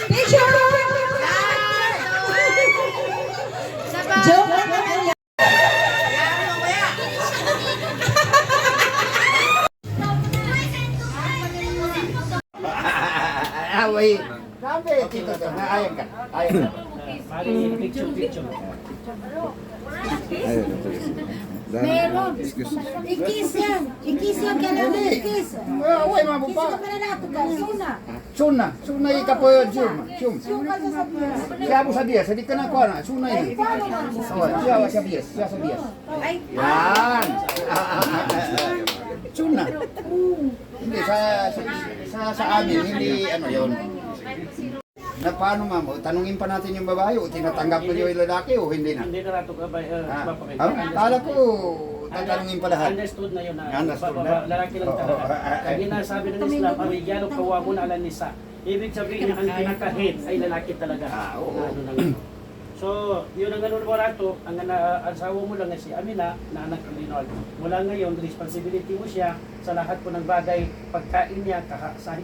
Picture! Joke lang yan. Away. Sabi, tito, ayang ka. Ayang ka. Picture. Meron. Ikis yan. Ikis yan. Kailangan ikis. Away, mabupa. Ikis ka na nato ka. Suna. Suna ika po yun. Sum. Suka sa sabihan. Siya po sa bias. Hindi ka na kuha na. Suna yun. Siya sa bias. Yan. Suna. Hindi, sa amin, hindi ano yun. Na paano ma'am? Tanungin pa natin yung babae o tinatanggap mo yung lalaki o hindi na? Hindi na rato ka ba? Kala ko tatanungin pa lahat. Understood na yun na. Understood na? Lalaki lang talaga. Kaya nasabi ng Islam, Arigano kawamun ala nisa. Ibig sabihin ang pinaka-head ay lalaki talaga. Oo. Ano na nga. So, yun ang ganun mo rato, ang asawa mo lang na si Amina, na anak ng Linol. Mula ngayon, responsibility mo siya sa lahat po ng bagay, pagkain niya,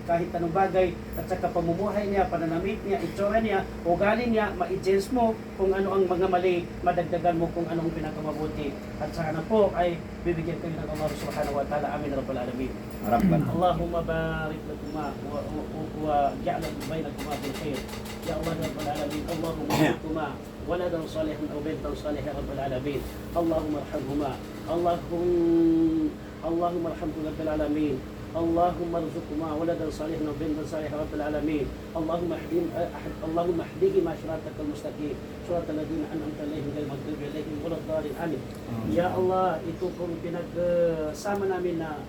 kahit anong bagay, at saka pamumuhay niya, pananamit niya, itsura niya, ugali niya, ma-adjust mo kung ano ang mga mali, madagdagan mo kung anong pinakamabuti. At sana po ay bibigyan kayo ng Allah subhanahu wa ta'ala. Amin rabbal alamin. Allahumma barik lakuma wa ja'ala bainakuma bil khair. Ya Allah rabbal alamin. Allahumma barik ولدا صالحا او بنتا صالحا رب العالمين اللهم ارحمهما اللهم ارحمهما رب العالمين اللهم ارزقهما ولدا صالحا وبنتا صالحا رب العالمين اللهم اهدهما صراطك المستقيم صراط الذين انعمت عليهم غير المغضوب عليهم ولا الضالين امين ya Allah itu kung pinagsama namin na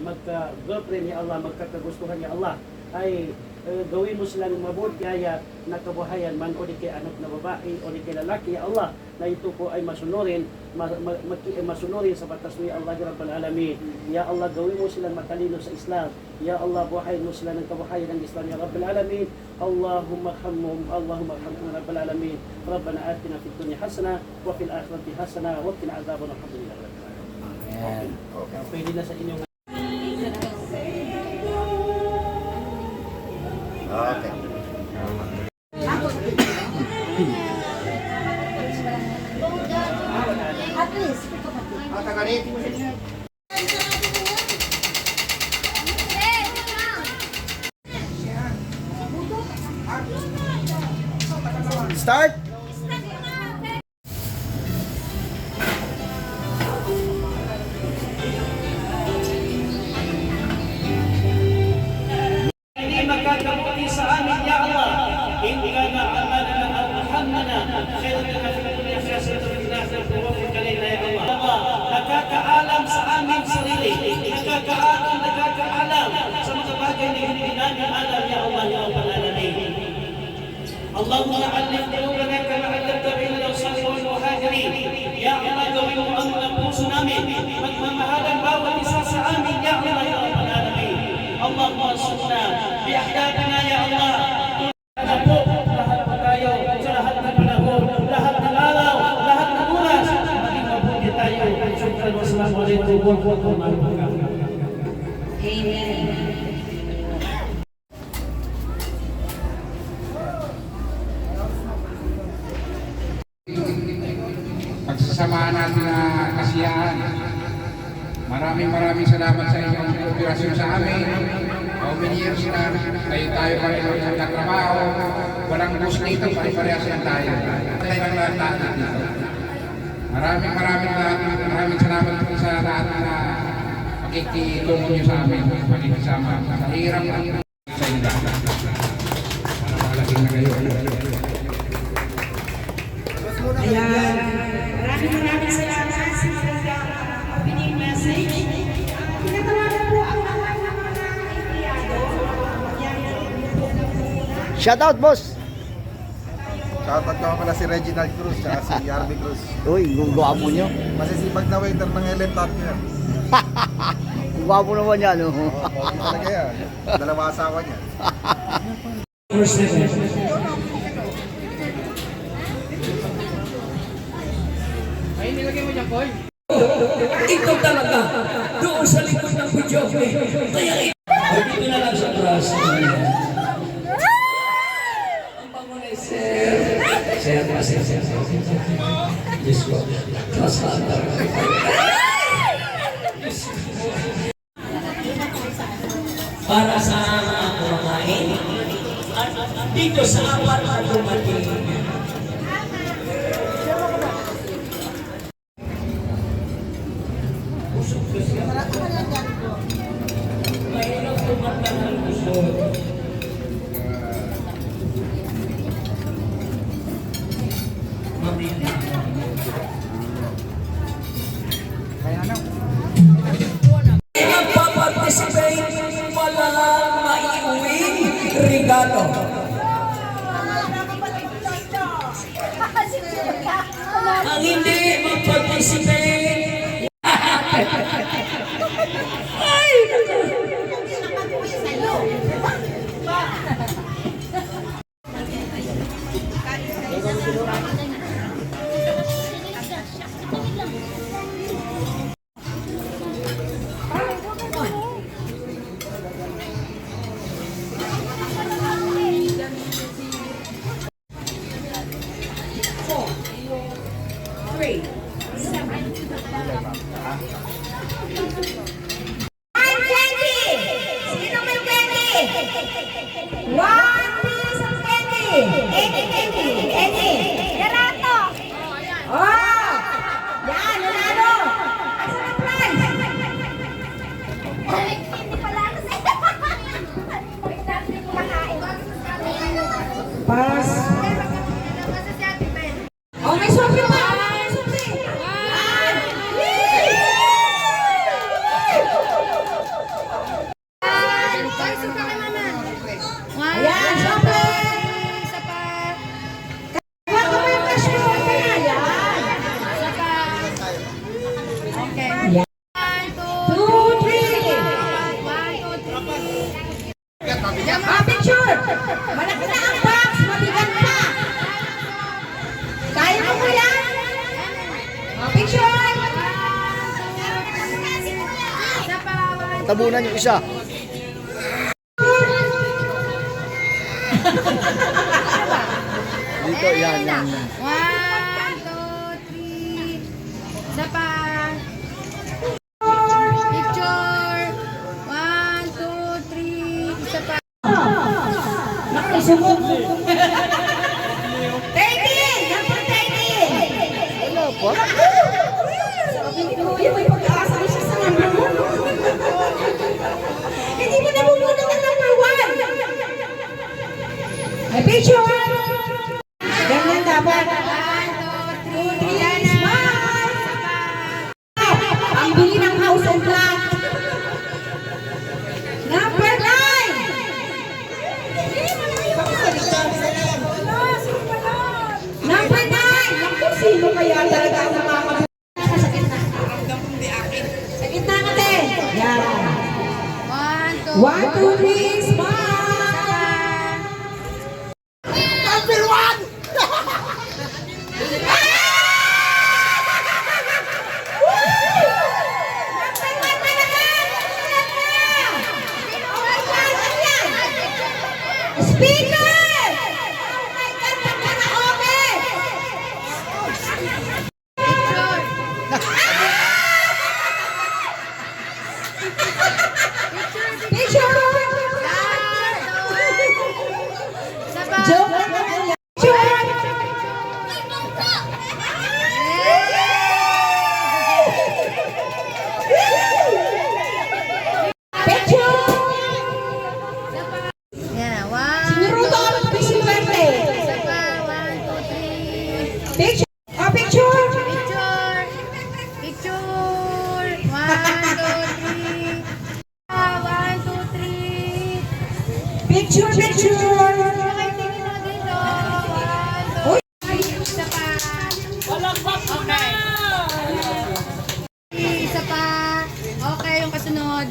magka-girlfriend ya Allah, magkakagustuhan ya Allah ay gawin mo silang mabuti kaya nakabuhayan man o di kay anak na babae o di kay lalaki ya Allah na ito po ay masunurin masunurin sa batas mo ya Allah Rabbal Alamin. Ya Allah, gawin mo silang matalino sa Islam. Ya Allah, buhayin mo sila ng kabuhayan ng Islam ya Rabbal Alamin. Allahumma arhamhum Rabbal Alamin. Rabbana atina fid dunya hasana wa fil akhirati hasana wa qina adzaban nar. Amen. Pwede na sa inyong Okay. At least. Start! magkakabuti sa amin, ya Allah. Hindi ka na amalana at muhammana. Khairan ka fi dunya hasanatan wa fil akhirati wa qina ya Allah. Nakakaalam sa aming sarili. Nakakaalam sa mga bagay na hindi namin alam, ya Allah, ya Rabbal Alamin. Allahumma alif qulubana kama allamta bil awsal wal muhajirin. Ya Allah, gawin mo ang mga puso namin. Magmamahalan bawat isa sa amin, ya Allah, ya Rabbal Alamin. Allahumma sunna bi'ahdatina ya Allah. Lahat po tayo sa lahat ng panahon, lahat ng araw, lahat ng oras, maging mabuti tayo. Shukran, wassalamu alaikum warahmatullahi wabarakatuh. Amen. Pagsasamahan natin na kasiyahan. Maraming salamat sa inyong kooperasyon sa amin. How many years na tayo pareho sa katrabaho. Walang gusto dito, pare-parehas lang tayo. Tayo lang lahat dito. Maraming salamat po sa lahat na pakikitungo nyo sa amin. Pakikisama. Sa hirap lang sa inyo lahat. Malaking na kayo. Ayan. Maraming salamat sa mga opening message. Pinatawagan po ang mga empleyado. Shout out, boss! Shoutout ko pala si Reginald Cruz at si Arby Cruz. Uy, gwapo nyo. Masisipag na waiter ng Ellen Tot niya. Gwapo naman yan, no? Pogi talaga yan. Dalawa asawa niya. Ito talaga doon sa likod ng video. Kaya ito na lang sa oras. kasi. Diyos ko. Kasal talaga. Para sa mga kumakain. Dito sa apat na dumating. Mahirap tumata ng gusto. Magpaparticipate, wala maiuwing regalo. Ang hindi mag-participate, ay, Sino may candy? One piece of candy. Any candy. Any. Gerato. Oh! Yan, nanalo. Asa na prize? Hindi pala kasi. Pass. Oh, may sofi pa. May sofi. Ayan, sofi. Isa pa. Kaya ko yung cash mo. Ayan. Isa pa. Okay. Ayan. 2, 3. 1, 2, 3. Picture! Malaki na ang box, mabigat pa! Kaya mo mo yan? Picture! Isa pa. Tabunan yung isa. Dito, yan, yan, yan. 1, 2, 3. Isa pa. Picture. 1, 2, 3. Isa pa. Nakisubok! 13! Number 13! Wala pa. Sabi ni Kuya, may pag-asa na siya sa number 1. Hindi mo nabubunod ang number 1. May picture! Ganyan dapat. 1, 2, 3, smile! Ang bili ng house and lot. Number 9! Number 9! Naku, sino kaya talaga ang nakakabili? Sa gitna. Sa gitna natin. Yan. 1, 2, 1, 2, 3, smile! Number 1! Speaker! Oh my God, pagkaraoke! Picture! Isa pa. Joke lang naman yan. Picture! Picture! Yan. 1, Sinuruto ako ng busy birthday. Isa pa. 1, 2, 3. Picture! Oh, picture! Picture. Picture. 1, 2, 3. 1, 2, 3. Picture, picture! Okay, tingin mo dito. 1, 2, 3. Isa pa. Okay. Isa pa. Okay, yung kasunod.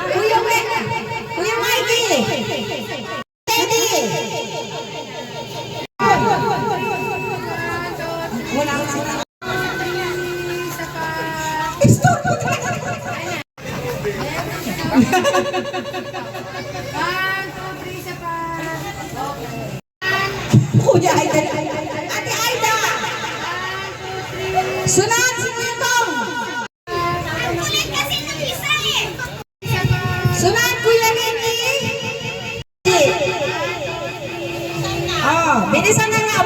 Kuya Wendy! Kuya Mikey! Teddy! Wala ka sila. Isa pa. Istorbo ka! 1, 2, 3. Isa pa. Okay. Kuya, ay dali. Sunod, si Kuya Tong. Sunod, Kuya Nini. Oh, bilisan na nga.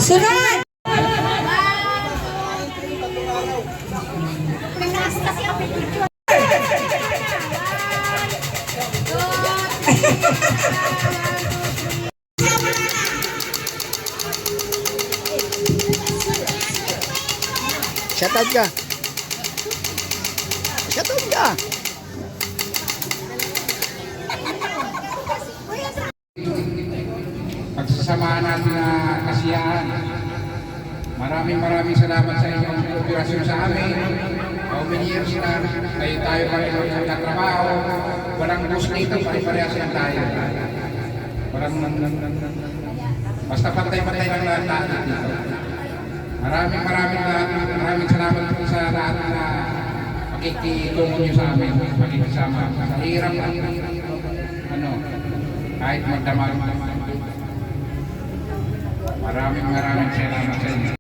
Sunod. Shoutout ka. Shoutout ka. Pagsasamahan natin na kasiyahan. Maraming salamat sa inyong kooperasyon sa amin. How many years na tayo pa rin nagtatrabaho. Walang bus dito, pare-parehas lang tayo. Basta pantay-pantay lang lahat dito. Maraming salamat po sa lahat na makikitulong nyo sa amin, makikisama. Sa hirap ng kahit magdamag. Maraming salamat sa inyo.